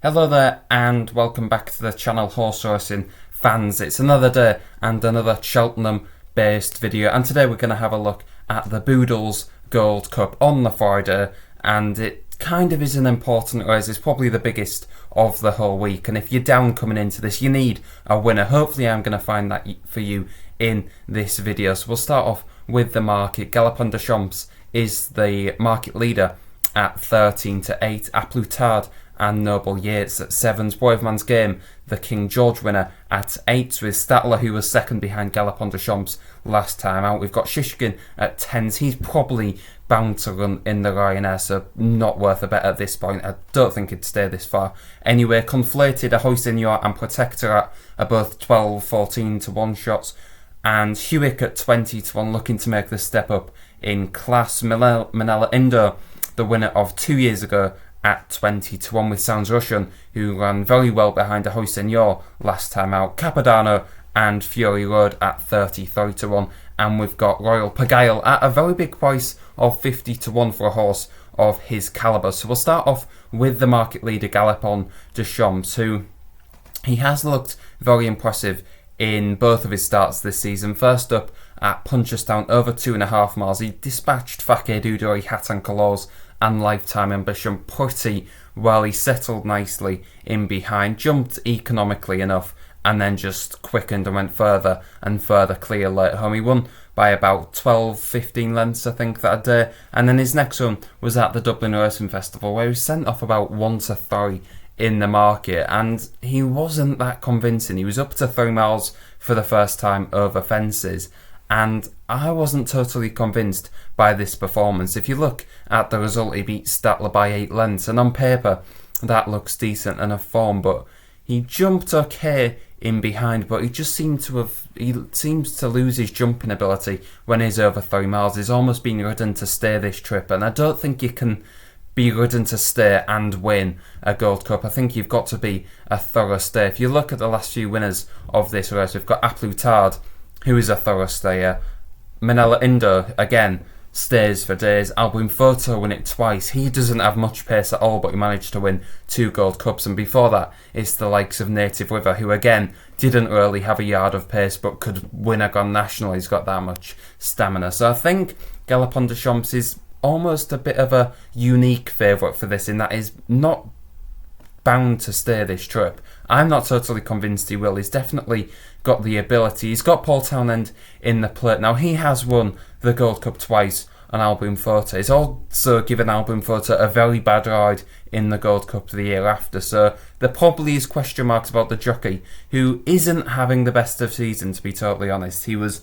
Hello there and welcome back to the channel Horse Racing fans. It's another day and another Cheltenham based video, and today we're going to have a look at the Boodles Gold Cup on the Friday, and it kind of is an important race. It's probably the biggest of the whole week, and if you're down coming into this you need a winner. Hopefully I'm going to find that for you in this video. So we'll start off with the market. Galopin de Champs is the market leader at 13-8. A Plus Tard and Noble Yates at 7s. Brave Man's Game, the King George winner, at 8s, with Statler, who was second behind Galopin de Champs last time out. We've got Shishkin at 10s. He's probably bound to run in the Ryanair, so not worth a bet at this point. I don't think it'd stay this far. Anyway, Conflated, Ahoy Senor and Protectorat are both 12, 14 to 1 shots. And Hewick at 20 to 1, looking to make the step up in class. Manila Indo, the winner of 2 years ago, at 20 to 1, with Sounds Russian, who ran very well behind Ahoy Senor last time out. Capadano and Fury Road at 33 to 1. And we've got Royal Pagaille at a very big price of 50 to 1 for a horse of his calibre. So we'll start off with the market leader, Galopin de Champs, who he has looked very impressive in both of his starts this season. First up at Punchestown, over 2.5 miles, he dispatched Fake Dudori, Hatan Colors and Lifetime Ambition pretty well. He settled nicely in behind, jumped economically enough, and then just quickened and went further and further clear late home. He won by about 12-15 lengths, I think, that day. And then his next run was at the Dublin Racing Festival, where he was sent off about 1-3 in the market, and he wasn't that convincing. He was up to 3 miles for the first time over fences, and I wasn't totally convinced by this performance. If you look at the result, he beat Statler by 8 lengths, and on paper that looks decent enough form, but he jumped okay in behind, but he seems to lose his jumping ability when he's over 3 miles. He's almost been ridden to stay this trip, and I don't think you can be ridden to stay and win a Gold Cup. I think you've got to be a thorough stay. If you look at the last few winners of this race, we've got A Plus Tard, who is a thorough stayer. Manila Indo, again, stays for days. Album Photo won it twice. He doesn't have much pace at all, but he managed to win 2 Gold Cups. And before that, it's the likes of Native River, who again didn't really have a yard of pace, but could win a Grand National. He's got that much stamina. So I think Galopin de Champs is almost a bit of a unique favourite for this, in that he's not bound to stay this trip. I'm not totally convinced he will. He's definitely got the ability. He's got Paul Townend in the plate. Now, he has won the Gold Cup twice on Album Photo. He's also given Album Photo a very bad ride in the Gold Cup the year after. So there probably is question marks about the jockey, who isn't having the best of season, to be totally honest. He was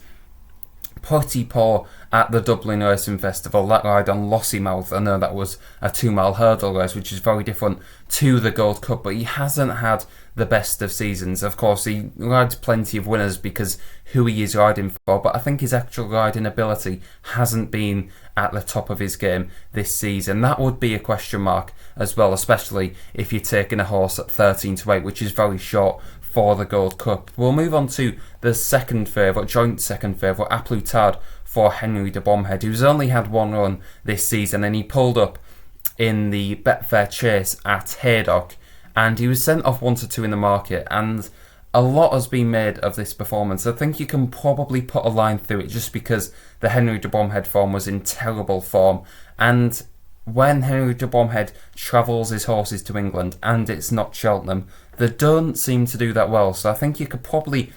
pretty poor at the Dublin Racing Festival. That ride on Lossiemouth, I know that was a 2-mile hurdle race, which is very different to the Gold Cup, but he hasn't had the best of seasons. Of course, he rides plenty of winners because who he is riding for, but I think his actual riding ability hasn't been at the top of his game this season. That would be a question mark as well, especially if you're taking a horse at 13-8, which is very short for the Gold Cup. We'll move on to the second favourite, joint second favourite, A Plus Tard, for Henry de Bomhead, who's only had 1 run this season, and he pulled up in the Betfair Chase at Haydock, and he was sent off 1-2 in the market, and a lot has been made of this performance. I think you can probably put a line through it just because the Henry de Bomhead form was in terrible form, and when Henry de Bomhead travels his horses to England and it's not Cheltenham, they don't seem to do that well. So I think you could probably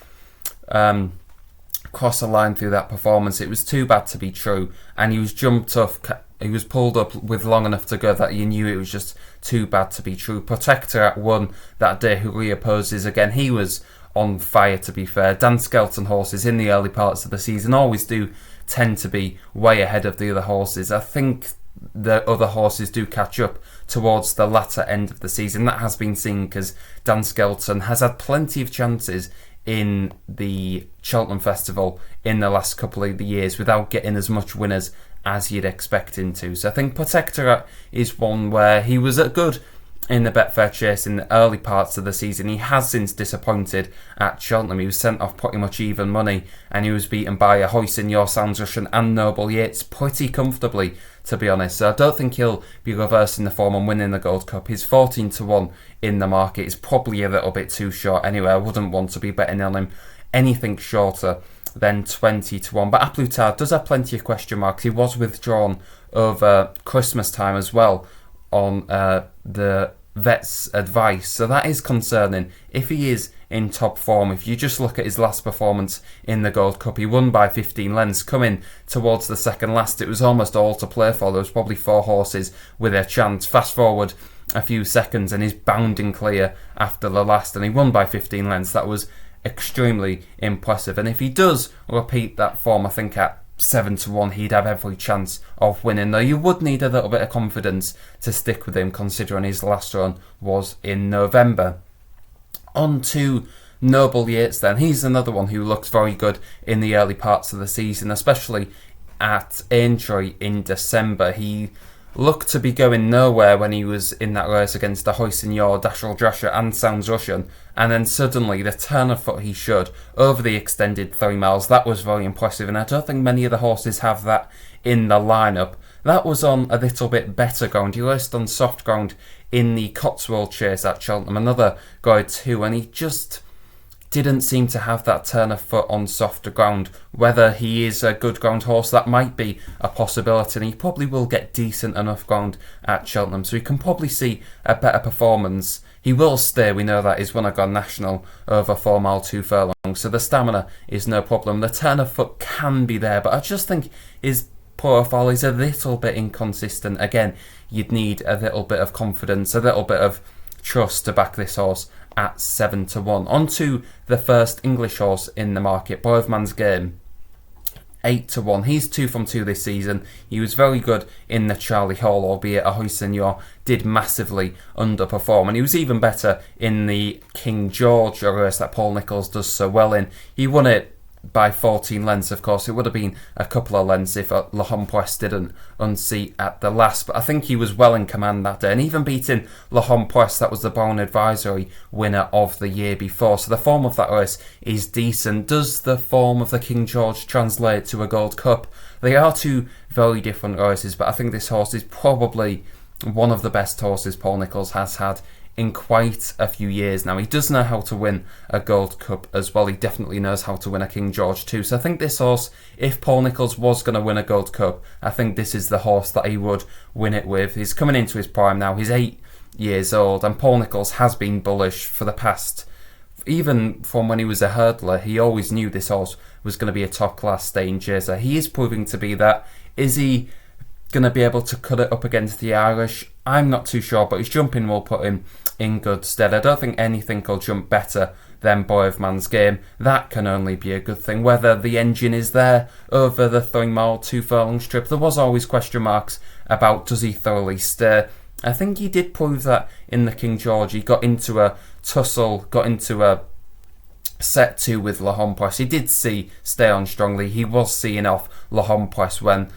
cross a line through that performance. It was too bad to be true, and he was jumped off. He was pulled up with long enough to go that you knew it was just too bad to be true. Protectorat won that day, who reopposes again. He was on fire, to be fair. Dan Skelton horses in the early parts of the season always do tend to be way ahead of the other horses. I think the other horses do catch up towards the latter end of the season. That has been seen because Dan Skelton has had plenty of chances in the Cheltenham Festival in the last couple of years without getting as much winners as you'd expect him to. So I think Protectorat is one where he was good in the Betfair Chase in the early parts of the season. He has since disappointed at Cheltenham. He was sent off pretty much even money, and he was beaten by a Hoyson, Sounds Russian and Noble Yates pretty comfortably, to be honest. So I don't think he'll be reversing the form and winning the Gold Cup. His 14-1 in the market is probably a little bit too short anyway. I wouldn't want to be betting on him anything shorter than 20-1. But A Plus Tard does have plenty of question marks. He was withdrawn over Christmas time as well on the vet's advice, so that is concerning. If he is in top form, if you just look at his last performance in the Gold Cup, he won by 15 lengths. Coming towards the second last, it was almost all to play for. There was probably 4 horses with a chance. Fast forward a few seconds and he's bounding clear after the last, and he won by 15 lengths. That was extremely impressive, and if he does repeat that form, I think at 7-1 he'd have every chance of winning, though you would need a little bit of confidence to stick with him considering his last run was in November. On to Noble Yates then. He's another one who looks very good in the early parts of the season, especially at Aintree in December. He looked to be going nowhere when he was in that race against the Hoyson, Dashel Drasher and Sounds Russian, and then suddenly the turn of foot he showed over the extended 3 miles, that was very impressive, and I don't think many of the horses have that in the lineup. That was on a little bit better ground. He raced on soft ground in the Cotswold Chase at Cheltenham, another Grade 2, and he just didn't seem to have that turn of foot on softer ground. Whether he is a good ground horse, that might be a possibility, and he probably will get decent enough ground at Cheltenham, so we can probably see a better performance. He will stay, we know that, he's won a Grand National over 4 mile 2 furlongs, so the stamina is no problem. The turn of foot can be there, but I just think his profile is a little bit inconsistent. Again, you'd need a little bit of confidence, a little bit of trust to back this horse at 7-1. On to the first English horse in the market, Boy of Man's Game, 8-1. He's 2 from 2 this season. He was very good in the Charlie Hall, albeit a Hoyson did massively underperform, and he was even better in the King George, a race that Paul Nicholls does so well in. He won it by 14 lengths, of course. It would have been a couple of lengths if La Hompresse didn't unseat at the last, but I think he was well in command that day, and even beating La Hompresse, that was the Brown Advisory winner of the year before, so the form of that race is decent. Does the form of the King George translate to a Gold Cup? They are 2 very different races, but I think this horse is probably one of the best horses Paul Nicholls has had in quite a few years now. He does know how to win a Gold Cup as well. He definitely knows how to win a King George too. So I think this horse, if Paul Nicholls was going to win a Gold Cup, I think this is the horse that he would win it with. He's coming into his prime now. He's 8 years old, and Paul Nicholls has been bullish for the past, even from when he was a hurdler. He always knew this horse was going to be a top class staying chaser. He is proving to be that. Is he going to be able to cut it up against the Irish? I'm not too sure, but his jumping will put him in good stead. I don't think anything will jump better than Boy of Man's Game. That can only be a good thing. Whether the engine is there over the 3 mile 2 furlong strip, there was always question marks about does he thoroughly stay. I think he did prove that in the King George. He got into a tussle, got into a set 2 with La Hompresse. He did stay on strongly. He was seeing off La Hompresse when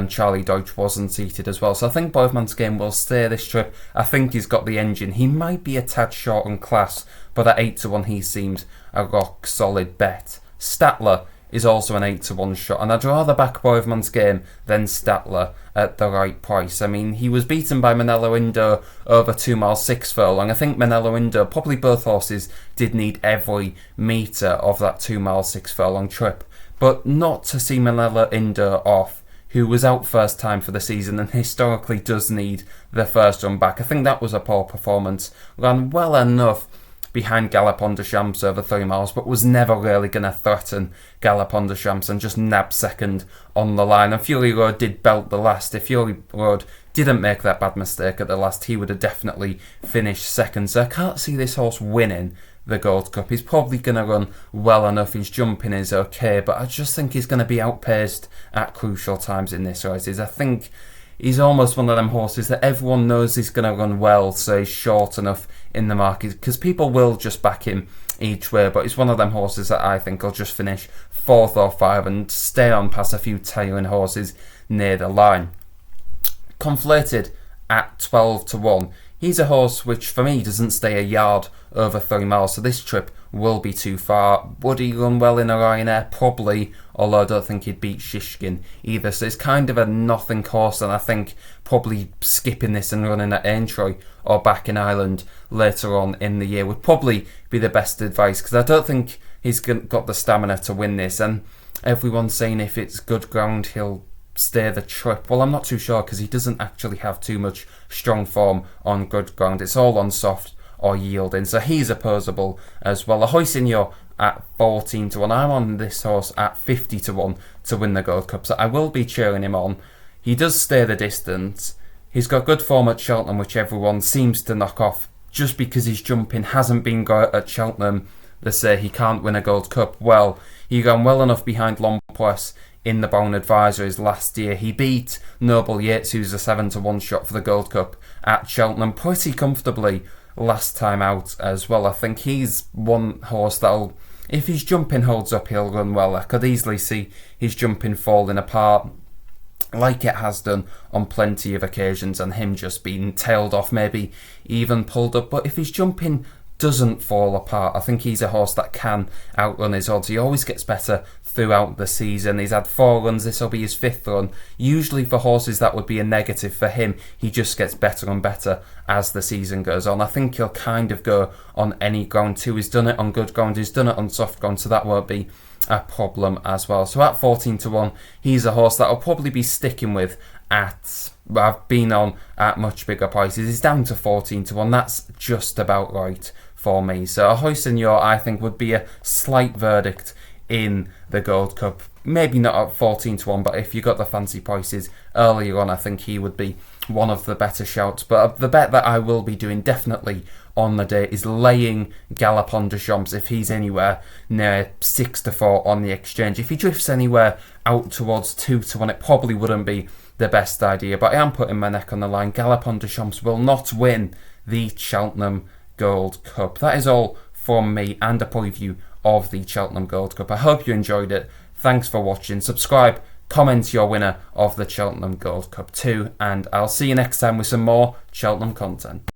Charlie Deutsch wasn't seated as well. So I think Boy of Man's Game will stay this trip. I think he's got the engine. He might be a tad short on class, but at 8-1 he seems a rock solid bet. Statler is also an 8-1 shot, and I'd rather back Boy of Man's Game than Statler at the right price. I mean, he was beaten by Manello Indo over 2 mile 6 furlong. I think Manello Indo, probably both horses, did need every metre of that 2 mile 6 furlong trip, but not to see Manello Indo off, who was out first time for the season and historically does need the first run back. I think that was a poor performance. Ran well enough behind Galopin Des Champs over 3 miles, but was never really going to threaten Galopin Des Champs and just nab second on the line. And Fury Road did belt the last. If Fury Road didn't make that bad mistake at the last, he would have definitely finished second. So I can't see this horse winning the Gold Cup. He's probably going to run well enough. His jumping is okay, but I just think he's going to be outpaced at crucial times in this race. I think he's almost one of them horses that everyone knows he's going to run well, so he's short enough in the market, because people will just back him each way, but he's one of them horses that I think will just finish 4th or 5 and stay on past a few tiring horses near the line. Conflated at 12-1. he's a horse which for me doesn't stay a yard over 3 miles, so this trip will be too far. Would he run well in a Ryanair? Probably, although I don't think he'd beat Shishkin either, so it's kind of a nothing horse, and I think probably skipping this and running at Aintree or back in Ireland later on in the year would probably be the best advice, because I don't think he's got the stamina to win this, and everyone's saying if it's good ground he'll stay the trip. Well, I'm not too sure, because he doesn't actually have too much strong form on good ground. It's all on soft or yielding, so he's opposable as well. Ahoy at 14 to 1. I'm on this horse at 50 to 1 to win the Gold Cup, so I will be cheering him on. He does stay the distance. He's got good form at Cheltenham, which everyone seems to knock off just because his jumping hasn't been good at Cheltenham. They say he can't win a Gold Cup. Well, he ran well enough behind Lompois in the Brown Advisories last year. He beat Noble Yates, who's a 7 to 1 shot for the Gold Cup at Cheltenham, pretty comfortably last time out as well. I think he's one horse that'll, if his jumping holds up, he'll run well. I could easily see his jumping falling apart like it has done on plenty of occasions, and him just being tailed off, maybe even pulled up. But if his jumping doesn't fall apart, I think he's a horse that can outrun his odds. He always gets better throughout the season. He's had 4 runs, this will be his 5th run. Usually for horses that would be a negative. For him, he just gets better and better as the season goes on. I think he'll kind of go on any ground too. He's done it on good ground, he's done it on soft ground, so that won't be a problem as well. So at 14 to 1, he's a horse that I'll probably be sticking with I've been on at much bigger prices. He's down to 14 to 1, that's just about right for me. So Ahoy Senor, I think, would be a slight verdict in the Gold Cup. Maybe not at 14 to 1, but if you got the fancy prices earlier on, I think he would be one of the better shouts. But the bet that I will be doing definitely on the day is laying Galopin de Champs if he's anywhere near 6 to 4 on the exchange. If he drifts anywhere out towards 2 to 1, it probably wouldn't be the best idea, but I am putting my neck on the line. Galopin de Champs will not win the Cheltenham Gold Cup. That is all from me and a preview of the Cheltenham Gold Cup. I hope you enjoyed it. Thanks for watching. Subscribe, comment your winner of the Cheltenham Gold Cup too, and I'll see you next time with some more Cheltenham content.